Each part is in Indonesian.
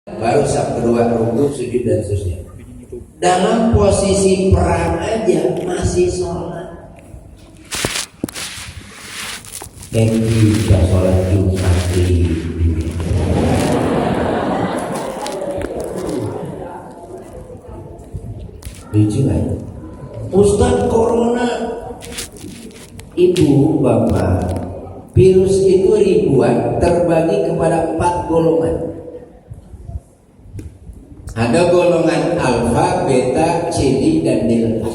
baru sab kedua rukuk, sujud dan seterusnya. Dalam posisi perang aja masih sholat. Kita sholat Jumat lucu kan? Ustadz Corona, ibu bapak, virus itu ribuan terbagi kepada 4 golongan. Ada golongan alfa, beta, CD, dan delta.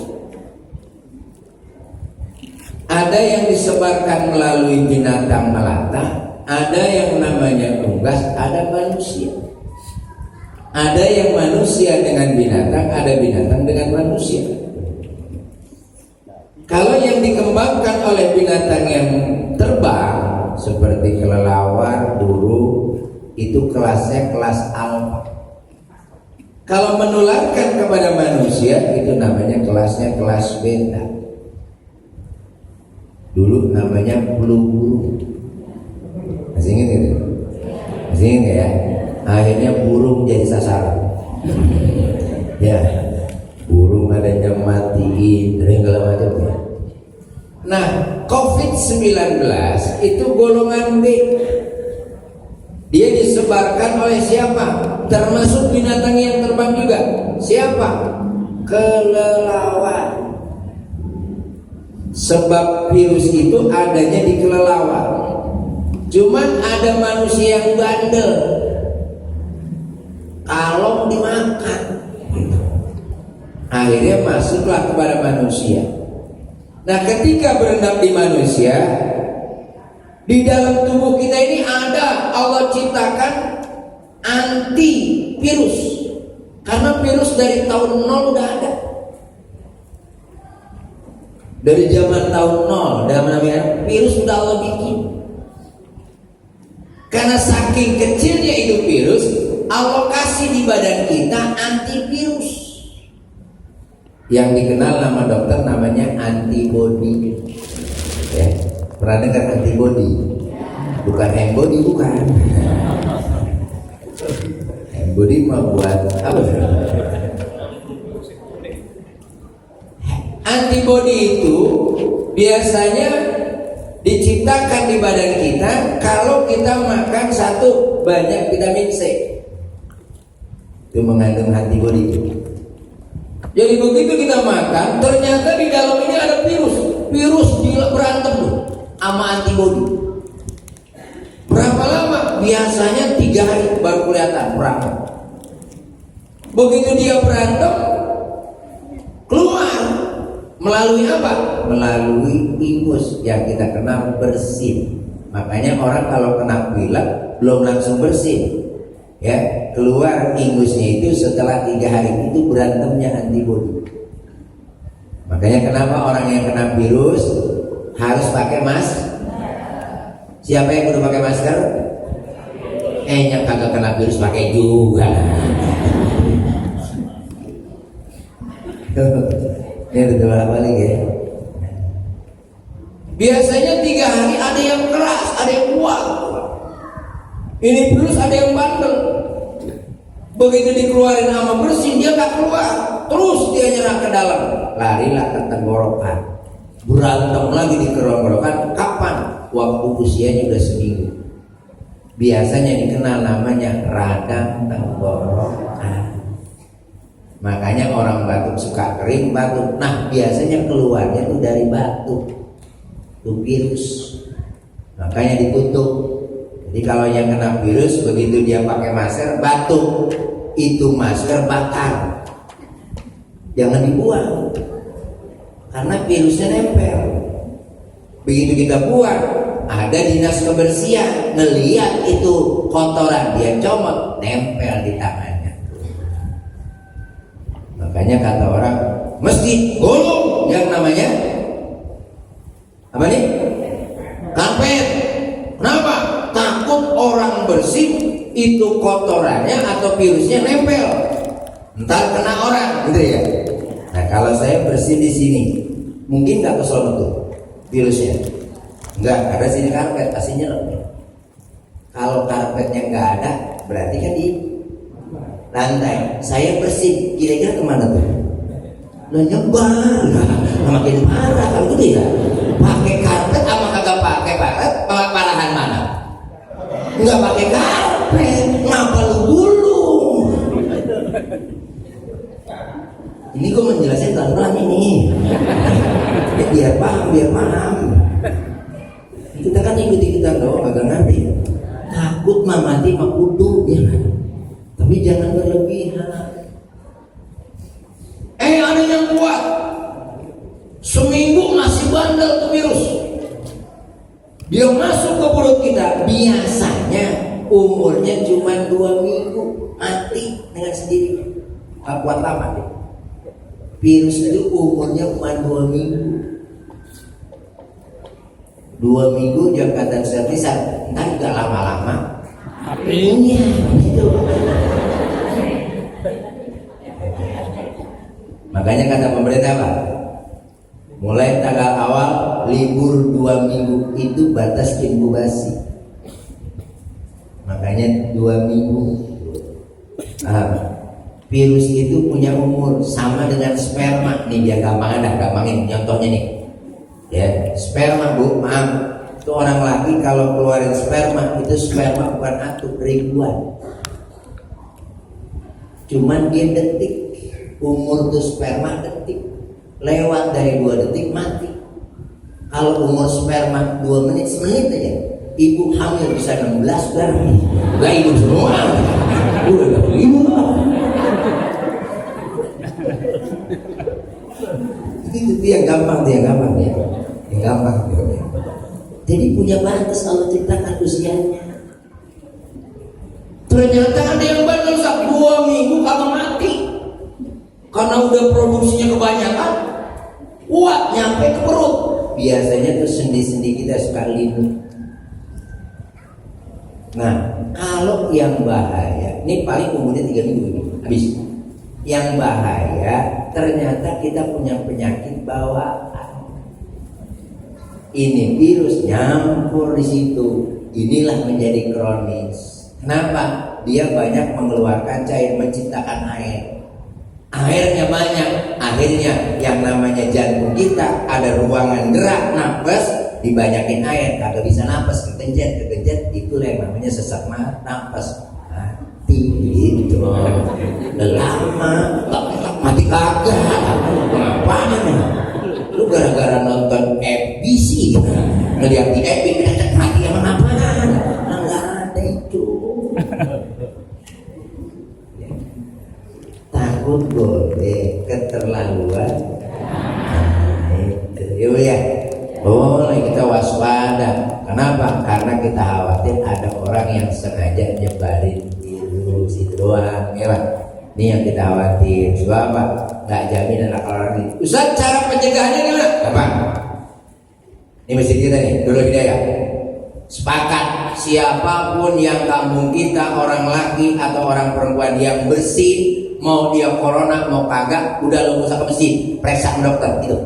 Ada yang disebarkan melalui binatang melata, ada yang namanya unggas, ada manusia. Ada yang manusia dengan binatang, ada binatang dengan manusia. Kalau yang dikembangkan oleh binatang yang terbang seperti kelelawar, burung, itu kelasnya kelas alfa. Kalau menularkan kepada manusia itu namanya kelasnya kelas beta. Dulu namanya flu burung. Masih ingat gitu? Masih ingat ya? Akhirnya burung jadi sasaran. Ya, burung ada yang matiin, segala macam ya. Nah, COVID-19 itu golongan B. Dia disebarkan oleh siapa? Termasuk binatang yang terbang juga. Siapa? Kelelawar. Sebab virus itu adanya di kelelawar. Cuman ada manusia yang bandel, kalau dimakan, akhirnya masuklah kepada manusia. Nah, ketika berendam di manusia, di dalam tubuh kita ini ada, Allah ciptakan anti virus. Karena virus dari tahun 0 udah ada. Dari zaman tahun 0, namanya virus udah Allah bikin. Karena saking kecilnya itu virus, Allah kasih di badan kita antivirus. Yang dikenal nama dokter namanya antibody. Ya. Pernah dengar antibody? Bukan embody, bukan. Embody mah buat apa? Antibody itu biasanya diciptakan di badan kita kalau kita makan satu banyak vitamin C. Itu mengandung antibody itu. Jadi begitu kita makan, ternyata di dalam ini ada virus. Virus berantem tuh sama antibody. Berapa lama? Biasanya 3 hari baru kelihatan berantem. Begitu dia berantem, keluar melalui apa? Melalui ingus yang kita kenal bersin. Makanya orang kalau kena pilek belum langsung bersin, ya, keluar ingusnya itu setelah 3 hari itu berantemnya antibody. Makanya kenapa orang yang kena virus harus pakai masker? Siapa yang udah pakai masker? Yang kagak kena virus pakai juga. Ini betul apa lagi ya? Biasanya 3 hari ada yang keras, ada yang kuat. Ini virus ada yang bandel. Begitu dikeluarin sama bersin, dia gak keluar. Terus dia nyerang ke dalam. Larilah ke tenggorokan. Berantem lagi di tenggorokan. Kapan? Waktu usianya udah seminggu. Biasanya dikenal namanya radang tenggorokan. Makanya orang batuk suka kering batuk. Nah, biasanya keluarnya tuh dari batuk. Itu virus. Makanya ditutup. Jadi kalau yang kena virus, begitu dia pakai masker batuk, itu masker bakar. Jangan dibuang. Karena virusnya nempel. Begitu kita buang, ada dinas kebersihan ngelihat itu kotoran, dia comot, nempel di tangannya. Makanya kata orang mesti gulung yang namanya apa nih? Karpet. Kenapa? Takut orang bersih itu kotorannya atau virusnya nempel, ntar kena orang, gitu ya. Nah, kalau saya bersih di sini, mungkin nggak kesono tuh virusnya. Nggak, ada sini karpet, pasti nyerap. Kalau karpetnya nggak ada, berarti kan di lantai, saya bersin, kira-kira kemana tuh? Lah nyebar, makin parah kalau gitu ya. Pakai karpet sama kagak pakai karpet, parahan mana? Nggak pakai karpet, ngapa lu gulung? Ini gue menjelaskan pelan-pelan ini. Ya, biar paham. Kita kan ikut-ikutan doang, agak ngerti. Takut mah mati mah kudu, ya kan? Tapi jangan berlebihan. Ada yang kuat, seminggu masih bandel tuh virus. Dia masuk ke mulut kita, biasanya umurnya cuma 2 minggu, mati dengan sendirinya. Gak kuat lama deh. Virus itu umurnya cuma 2 minggu. 2 minggu jabatan sertisan, entah juga lama-lama. Iya, gitu. Makanya kata pemerintah apa? Mulai tanggal awal libur 2 minggu itu batas inkubasi. Makanya 2 minggu. Virus itu punya umur sama dengan sperma. Nih biar gampangin contohnya nih. Ya, sperma bu, maaf, itu orang laki kalau keluarin sperma itu sperma bukan atuk, ribuan. Cuman dia detik. Umur tuh sperma detik, lewat dari 2 detik mati. Kalau umur sperma 2 menit, semenit aja ibu hamil bisa 16 berarti gak ibu semua. Udah gak ibu. Itu yang gampang ya. Yang gampang. Jadi punya batas Allah ciptakan usianya. Ternyata ada yang bandel 2 minggu kagak mati. Karena udah produksinya kebanyakan, kuat nyampe ke perut. Biasanya tuh sendi-sendi kita suka linu. Nah, kalau yang bahaya, ini paling umurnya 3 minggu ini, habis. Yang bahaya, ternyata kita punya penyakit bawaan. Ini virus nyampur di situ. Inilah menjadi kronis. Kenapa? Dia banyak mengeluarkan cair, menciptakan air. Airnya banyak, akhirnya yang namanya jantung kita ada ruangan gerak nafas, dibanyakin air, kagak bisa nafas, kegenjet, itulah yang namanya sesak nafas, mati gitu. Lama, mati kagak, ngapain? Lu gara-gara nonton FBC, ngeliat di FBC, mati emang apaan? Nggak ada itu. Takut boleh, keterlaluan itu ya boleh kita waspada. Kenapa? Karena kita khawatir ada orang yang sengaja nyebarin virus itu doang ya Pak. Ini yang kita khawatir. Sebab apa? Gak jamin anak orang ini. Ustaz, cara pencegahannya gimana? Gampang. Ini masjid kita nih, dulu Hidayah. Sepakat, siapapun yang kampung kita, orang laki atau orang perempuan yang bersih, mau dia corona mau kagak, udah lu usah ke masjid, periksa ke dokter gitu.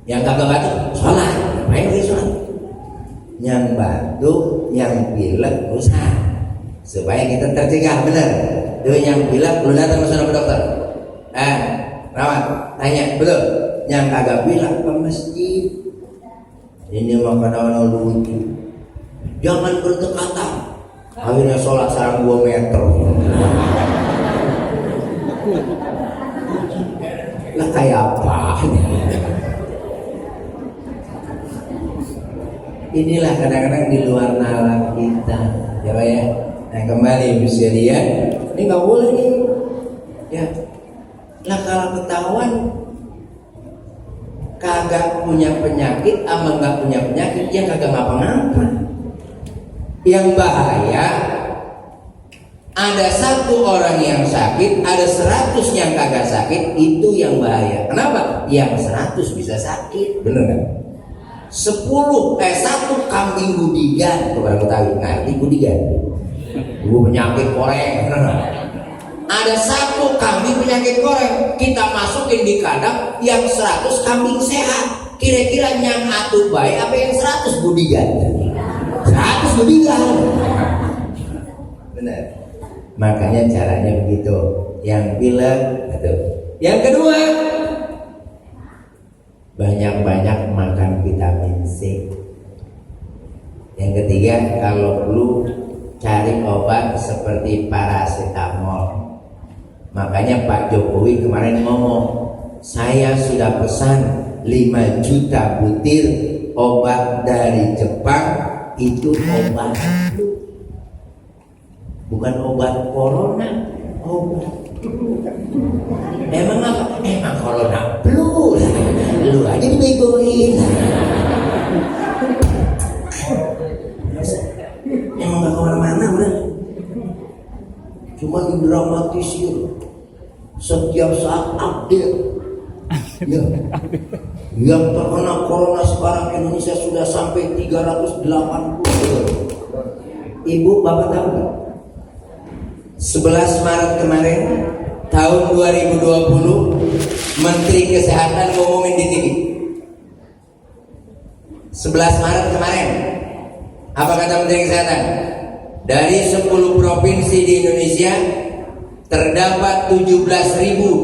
Yang kagak batuk, sholat, main lagi sholat. Yang batuk, yang pilek usah, supaya kita tercegah benar. Tuh yang pilek, lu datang ke dokter. Rawat, tanya betul. Yang kagak pilek ke masjid. Ini makanan lucu. Jangan berdekatan. Akhirnya sholat sarang 2 meter. Lah kayak apa? Inilah kadang-kadang di luar nalar kita, ya Pak ya. Nah kembali Ibu sekalian, ini nggak boleh nih, ya. Lah kalau ketahuan kagak punya penyakit, ama nggak punya penyakit, ya kagak ngapa-ngapa. Yang bahaya, ada 1 orang yang sakit, ada 100 yang kagak sakit, itu yang bahaya. Kenapa? Yang 100 bisa sakit, bener kan? 1 kambing gudigan, tuh orang Betawi, ngerti gudigan? Penyakit koreng, ada 1 kambing penyakit koreng, kita masukin di kandang, yang 100 kambing sehat. Kira-kira yang atuh baik apa yang 100 gudigan? 100 gudigan. Benar. Makanya caranya begitu. Yang pilek itu. Yang kedua, banyak-banyak makan vitamin C. Yang ketiga, kalau perlu cari obat seperti paracetamol. Makanya Pak Jokowi kemarin ngomong, saya sudah pesan 5 juta butir obat dari Jepang. Itu obat flu, bukan obat corona, obat flu. Emang apa? Emang corona flu. Lu aja dibegoin. Emang gak kemana-mana udah. Cuma didramatisir. Setiap saat update. Ya. Yang terkena corona sekarang Indonesia sudah sampai 380. Ibu bapak tahu gak? 11 Maret kemarin tahun 2020 Menteri Kesehatan ngomongin di TV. 11 Maret kemarin apa kata Menteri Kesehatan? Dari 10 provinsi di Indonesia terdapat 17.820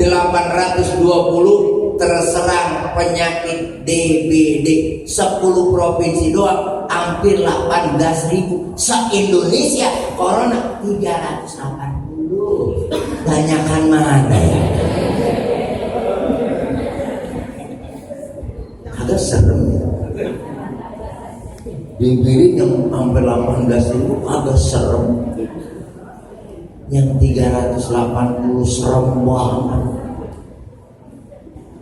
terserang penyakit DBD. 10 provinsi doang hampir 18.000. Se-Indonesia corona 380. Banyakan mana ya? Agak serem ya. DBD yang hampir 18.000 agak serem. Yang 380 serem banget.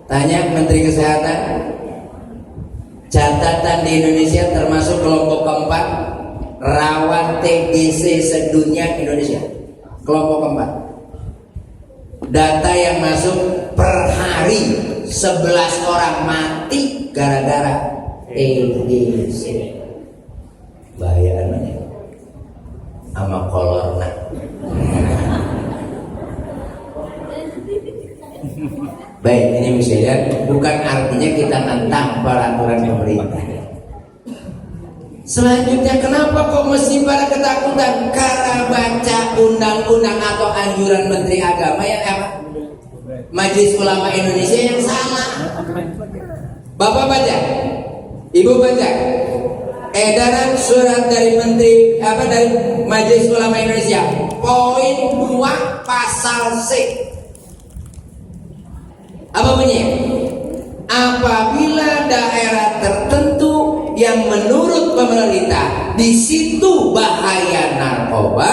Tanya Menteri Kesehatan, catatan di Indonesia termasuk kelompok keempat rawan TBC sedunia Indonesia. Kelompok keempat. Data yang masuk per hari 11 orang mati gara-gara TBC. Bahaya namanya sama kolorna. Baik, ini bisa lihat, bukan artinya kita nentang peraturan pemerintah. Selanjutnya, kenapa kok mesti pada ketakutan? Karena baca undang-undang atau anjuran Menteri Agama yang apa? Majelis Ulama Indonesia yang salah. Bapak baca, Ibu baca edaran surat dari Menteri dari Majelis Ulama Indonesia, poin 2 pasal C. Apa bunyinya? Apabila daerah tertentu yang menurut pemerintah di situ bahaya narkoba,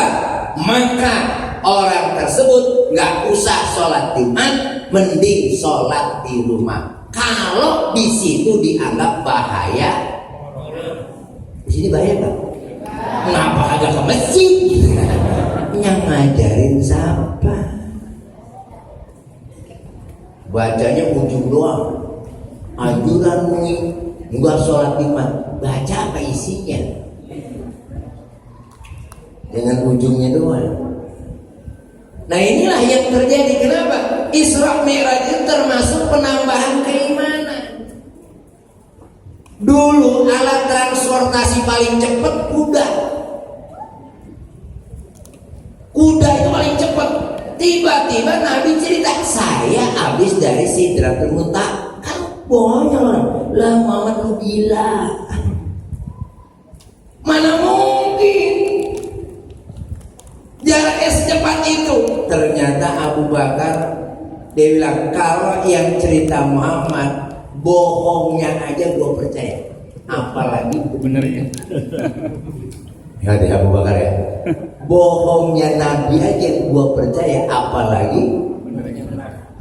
maka orang tersebut nggak usah sholat Jumat, mending sholat di rumah. Kalau di situ dianggap bahaya, di sini bahaya Pak? Kenapa agak ke masjid? Yang ngajarin siapa? Bacanya ujung doang. Anjuran enggak sholat Jumat. Baca apa isinya? Dengan ujungnya doang. Nah inilah yang terjadi. Kenapa? Isra Mi'raj itu termasuk penambahan keimanan. Dulu alat transportasi paling cepat kuda. Kuda itu paling cepat. Tiba-tiba Nabi cerita, saya habis dari Sidratul Muntaha. Kan banyak orang, lah Muhammad lu gila. Mana mungkin jaraknya secepat itu. Ternyata Abu Bakar dia bilang, kalau yang cerita Muhammad bohongnya aja gua percaya, apalagi benernya. Ya deh Abu Bakar ya. Bohongnya Nabi aja gua percaya, apalagi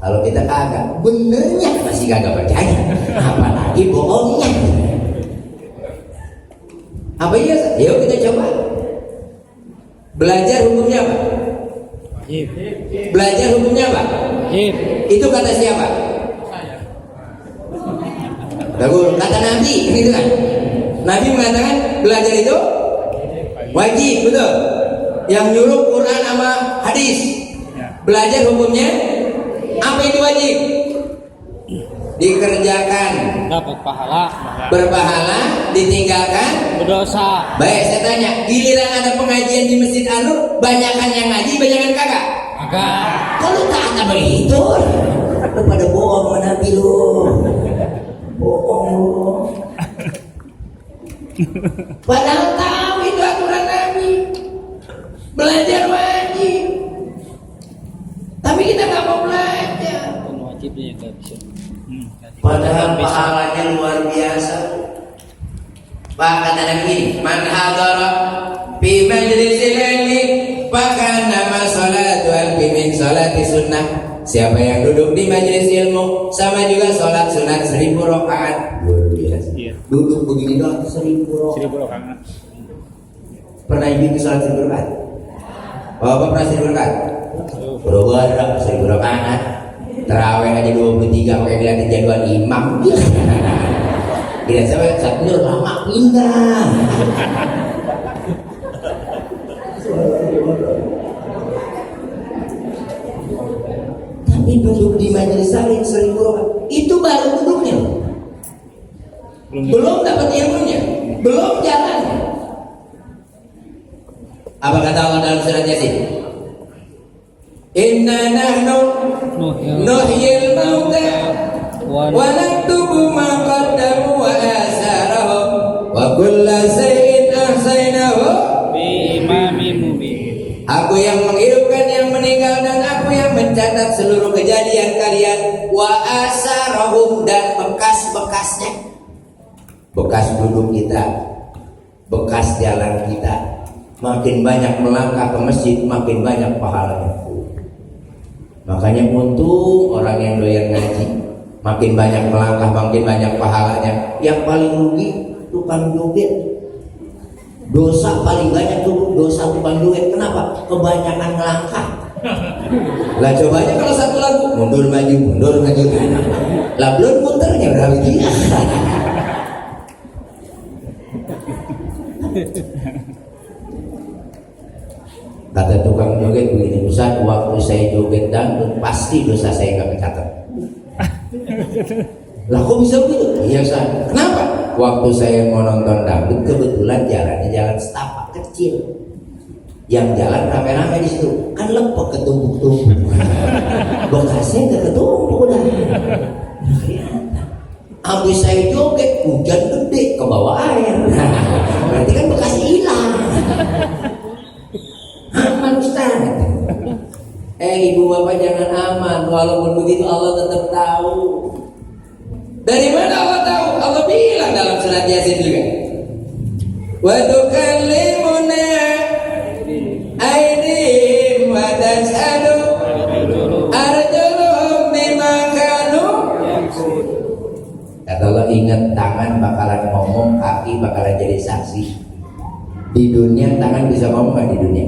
kalau kita kagak, benernya masih kagak percaya, apalagi bohongnya. Apa iya? Yuk kita coba belajar hukumnya apa? Belajar hukumnya apa? Itu kata siapa? Kata Nabi, gitu kan? Nabi mengatakan belajar itu wajib, betul? Yang nyuruh Quran sama hadis. Belajar hukumnya apa itu wajib? Dikerjakan dapat pahala, berpahala, ditinggalkan berdosa. Baik, saya tanya, giliran ada pengajian di Masjid Anur, banyakan yang ngaji, banyakan Kagak. Kok lu tanya begitu? Lu pada bohong sama Nabi lu. Bohong lu. Padahal tahu itu aturan Nabi. Belajar wajib. Tapi kita nggak mau belajar. Wajibnya nggak bisa. Padahal pahalanya luar biasa. Pak kata Nabi, man hadara fi majlisil ilmi fakana ma salatu alfi min salati sunnah. Siapa yang duduk di majelis ilmu sama juga salat sunat 1000 rakaat. Luar biasa. Iya. Duduk begini doang 1000 rakaat. 1000 rakaat. Pernah ibu salat 1000 rakaat? Bapak pernah 1000 rakaat? Berubah 1000 rakaat. Terawih aja 23 pakai lihat jadwal imam. Tidak sampai satu lama pindah. Tapi duduk di majelis saling 1000 rakaat itu baru duduknya. Belum dapat ilmunya, belum jalannya. Apa kata Allah dalam surat Yasin? Inna nahnu nuhyil mauta wa naktubu ma qaddamu wa asarahum wa kulla shay'in ahsaynahu Bi imamin mubin. Aku yang menghidupkan yang meninggal dan aku yang mencatat seluruh kejadian kalian wa asarahum dan bekas-bekasnya. Bekas duduk kita, bekas jalan kita. Makin banyak melangkah ke masjid, makin banyak pahalanya. Makanya untung orang yang doyan ngaji, makin banyak melangkah, makin banyak pahalanya. Yang paling rugi tukang joget. Dosa paling banyak tuh dosa tukang joget. Kenapa? Kebanyakan melangkah. Lah cobanya kalau satu lagu mundur maju, mundur maju. Lah belum muternya berapa dia? Kata tukang joget begini, Ustaz, waktu saya joget dangdut pasti dosa saya nggak kecatat. Lah kok bisa begitu? Iya Ustaz. Kenapa? Waktu saya mau nonton dangdut kebetulan jalannya jalan setapak kecil. Yang jalan rame-rame di situ kan lepek ketumpuk-tumpuk. Bekasnya nggak ketumpuk udah. Habis saya joget hujan gede ke bawah air. Berarti kan bekasnya hilang. Aman Ustaz. Ibu bapak jangan aman. Walaupun begitu Allah tetap tahu. Dari mana Allah tahu? Allah bilang dalam surat Yasin juga. Wa tukallimuna aydihim wa tashhadu arjuluhum bima kanu yaksibun. Kata Allah, ingat tangan bakalan ngomong, kaki bakalan jadi saksi. Di dunia tangan bisa ngomong nggak di dunia?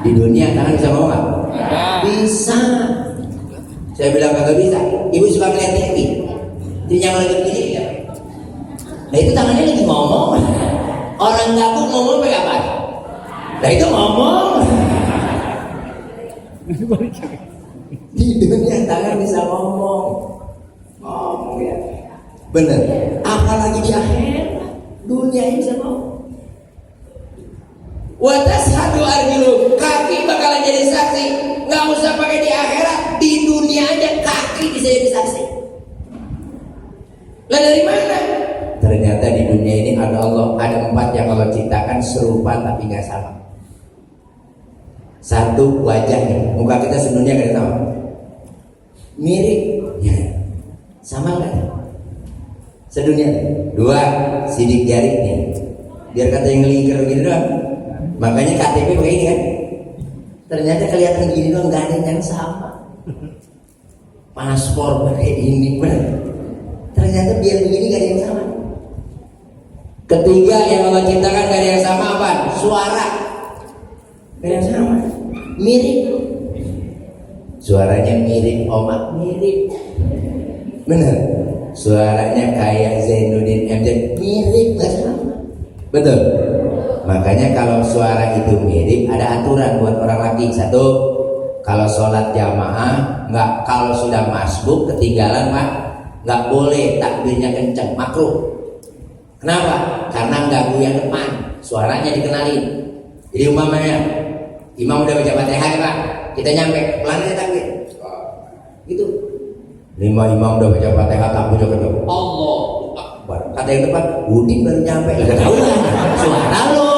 Di dunia tangan bisa ngomong nggak? Bisa. Saya bilang kagak bisa. Ibu suka melihat TV. Dia yang lagi begini ya. Nah itu tangannya lagi ngomong. Orang gabung ngomong pakai apa? Nah itu ngomong. Di dunia tangan bisa ngomong. Ngomong ya. Bener. Apalagi di akhirat. Dunia ini bisa ngomong. Watashadu arjulu, kaki bakalan jadi saksi. Nggak usah pakai di akhirat, di dunia aja kaki bisa jadi saksi. Lah dari mana? Ternyata di dunia ini ada Allah, ada 4 yang Allah ciptakan serupa tapi nggak sama. Satu, wajahnya, muka kita sebenarnya nggak sama. Mirip, ya. Sama nggak? Sedunia. 2, sidik jarinya. Biar kata yang ngelingkar begini doang. Makanya KTP begini kan. Ternyata kelihatan gini doang, nggak ada yang sama. Paspor pakai ini bener. Ternyata biar begini gak ada yang sama. Ketiga yang Allah ciptakan gak ada yang sama apa? Suara. Gak ada yang sama. Mirip. Suaranya mirip Omak, mirip. Bener. Suaranya kayak Zainuddin MZ, mirip, gak sama. Betul. Makanya kalau suara itu mirip, ada aturan buat orang laki. 1, kalau sholat jamaah, nggak, kalau sudah masbuk ketinggalan Pak, nggak boleh takbirnya kenceng, makruh. Kenapa? Karena ganggu yang depan, suaranya dikenalin. Jadi umpamanya imam udah baca Fatihah Pak, kita nyampe pelan takbir. Gitu. 5 imam udah baca Fatihah takbir ke depan. Allah Akbar. Kata yang depan, Udin baru nyampe. Enggak tahu lah. Suara lo.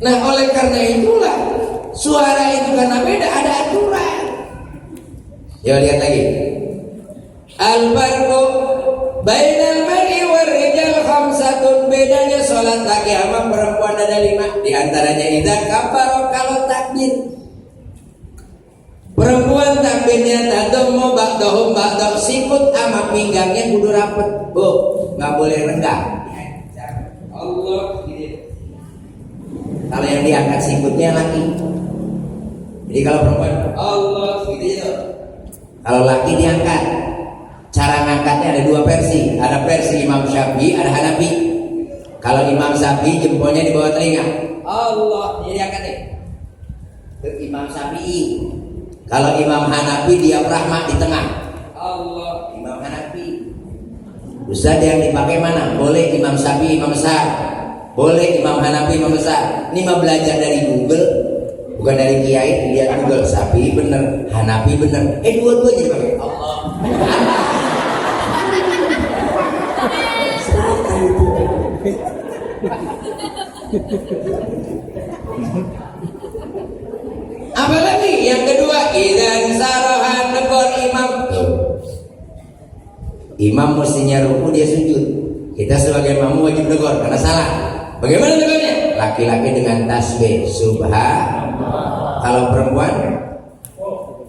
Nah, oleh karena itulah suara itu karena beda ada aturan. Ya lihat lagi. Al-farqu bainal mar'i war rijal khamsatun, bedanya salat laki sama perempuan ada 5. Di antaranya idza kabbara, kalau takbir. Perempuan takbirnya tadammu ba'dahum ba'dah, sikut sama pinggangnya kudu rapet. Bu, enggak boleh renggang. Allah gitu. Kalau yang diangkat sikutnya laki. Jadi kalau perempuan Allah gitu. Kalau laki diangkat. Cara ngangkatnya ada 2 versi. Ada versi Imam Syafi'i, ada Hanafi. Kalau Imam Syafi'i jempolnya di bawah telinga. Allah, jadi angkat deh. Ke Imam Syafi'i. Kalau Imam Hanafi diafragma di tengah. Allah, Imam Hanafi. Ustaz yang dipakai mana? Boleh Imam Syafi'i, Imam besar. Boleh Imam Hanafi, Imam besar. Ini mah belajar dari Google, bukan dari kiai. Lihat Google, Syafi'i bener, Hanafi bener. Dua-duanya dipakai. Allah. Apalagi yang kedua, idan sarahan negor imam. Imam mestinya ruku, dia sujud. Kita sebagai makmum wajib negor karena salah. Bagaimana negornya? Laki-laki dengan tasbih subhanallah. Kalau perempuan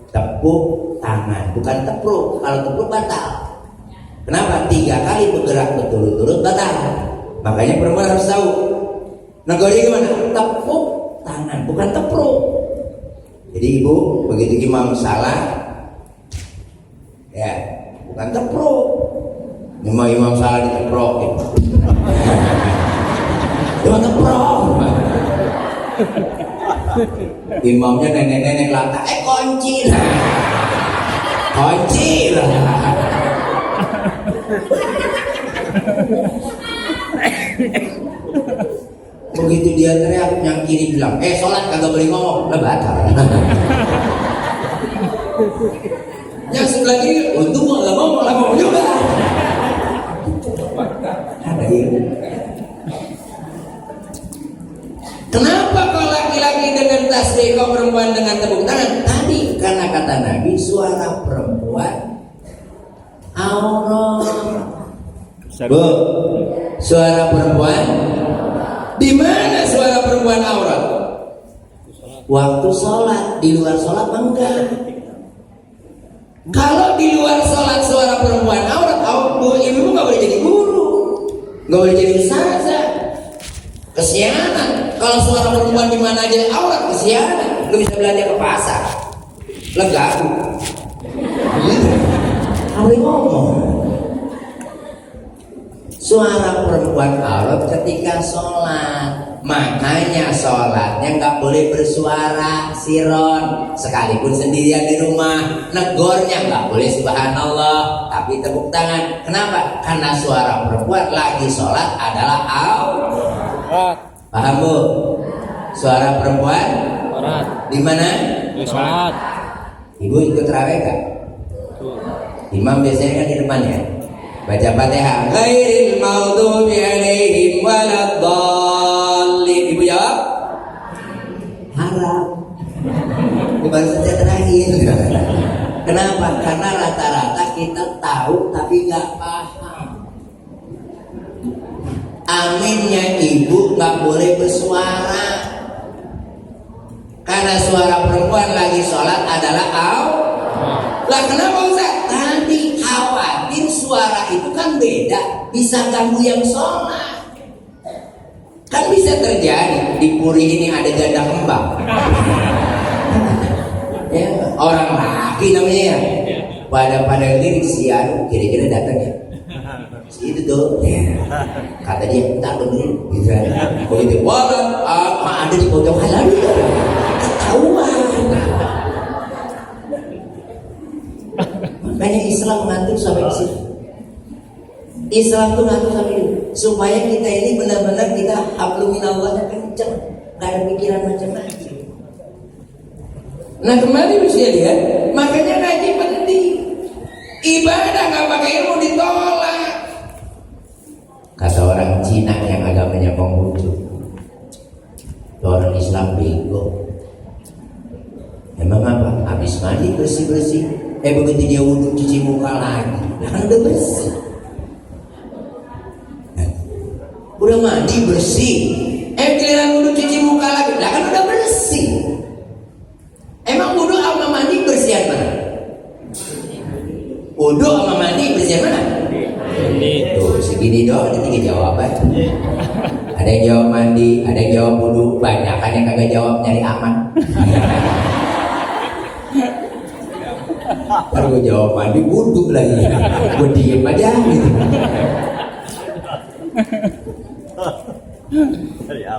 tepuk tangan, bukan tepruk. Kalau tepruk batal. Kenapa? 3 kali bergerak berturut-turut batal. Makanya perempuan harus tahu negornya gimana? Tepuk tangan, bukan tepruk. Jadi ibu, begitu imam salah, ya bukan tepruk. Imam salah diteprok, gitu. Cuma teprok. Imamnya nenek-nenek lata, kunci lah, kunci lah. Begitu dia teriak, yang kiri bilang, sholat kagak boleh ngomong, lah batal. Yang sebelah kiri, untung gua nggak ngomong, lah ngomong juga. Ada ini. Kenapa kalau laki-laki dengan tasbih, kau perempuan dengan tepuk tangan? Tadi karena kata Nabi, suara perempuan aurat. Bu, suara perempuan. Di mana suara perempuan aurat? Waktu sholat, di luar sholat enggak. Kalau di luar sholat suara perempuan aurat, ibu nggak boleh jadi guru, nggak boleh jadi ustazah. Kesianan. Kalau suara perempuan di mana aja aurat, kesianan. Lu bisa belanja ke pasar, lega. Boleh ngomong. Suara perempuan aurat ketika sholat. Makanya sholatnya nggak boleh bersuara siron, sekalipun sendirian di rumah. Negornya nggak boleh subhanallah, tapi tepuk tangan. Kenapa? Karena suara perempuan lagi sholat adalah aurat. Paham bu? Suara perempuan Aurat. di mana? Di sholat. Ibu ikut tarawih nggak? Imam biasanya kan di depannya. Baca Fatihah. Ghairil maghdubi alaihim waladdallin. Ibu jawab? Haram. Ini baru saja terakhir. Kenapa? Karena rata-rata kita tahu tapi nggak paham. Aminnya ibu nggak boleh bersuara. Karena suara perempuan lagi sholat adalah Lah kenapa Ustaz? Tadi khawatir suara itu kan beda, bisa ganggu yang sholat. Kan bisa terjadi di puri ini ada janda kembang. Ya, orang laki namanya ya. Pada lirik si Anu kira-kira datang ya. Si itu tuh, ya. Kata dia tak bener, gitu. Begitu, wah, ada di pojok halal. Ketahuan. Makanya Islam mengatur sampai ke sini. Islam tuh ngatur sampai itu supaya kita ini benar-benar kita hablum minallah kenceng, nggak ada pikiran macam-macam. Nah kembali bisa lihat, makanya ngaji penting. Ibadah nggak pakai ilmu ditolak. Kata orang Cina yang agamanya Konghucu, orang Islam bego. Emang apa? Habis mandi bersih-bersih, begitu dia wudhu cuci muka lagi, kan udah bersih. Udah mandi bersih, giliran wudhu cuci muka lagi, kan udah bersih. Emang wudhu sama mandi bersihan mana? Wudhu sama mandi bersihan mana? Tuh segini doang, ada 3 jawaban. Ada yang jawab mandi, ada yang jawab wudhu, banyak kan yang kagak jawab nyari aman. Ntar gue jawab mandi wudhu lagi, gue diem aja gitu.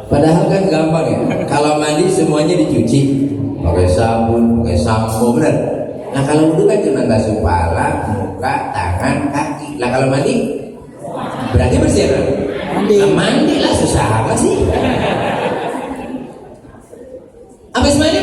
Padahal kan gampang ya, kalau mandi semuanya dicuci pakai sabun, pakai sampo, bener. Nah kalau wudhu kan cuma basuh kepala, muka, tangan, kaki. Lah kalau mandi berarti bersih kan? Mandi. Nah, mandi lah, susah apa sih? Habis mandi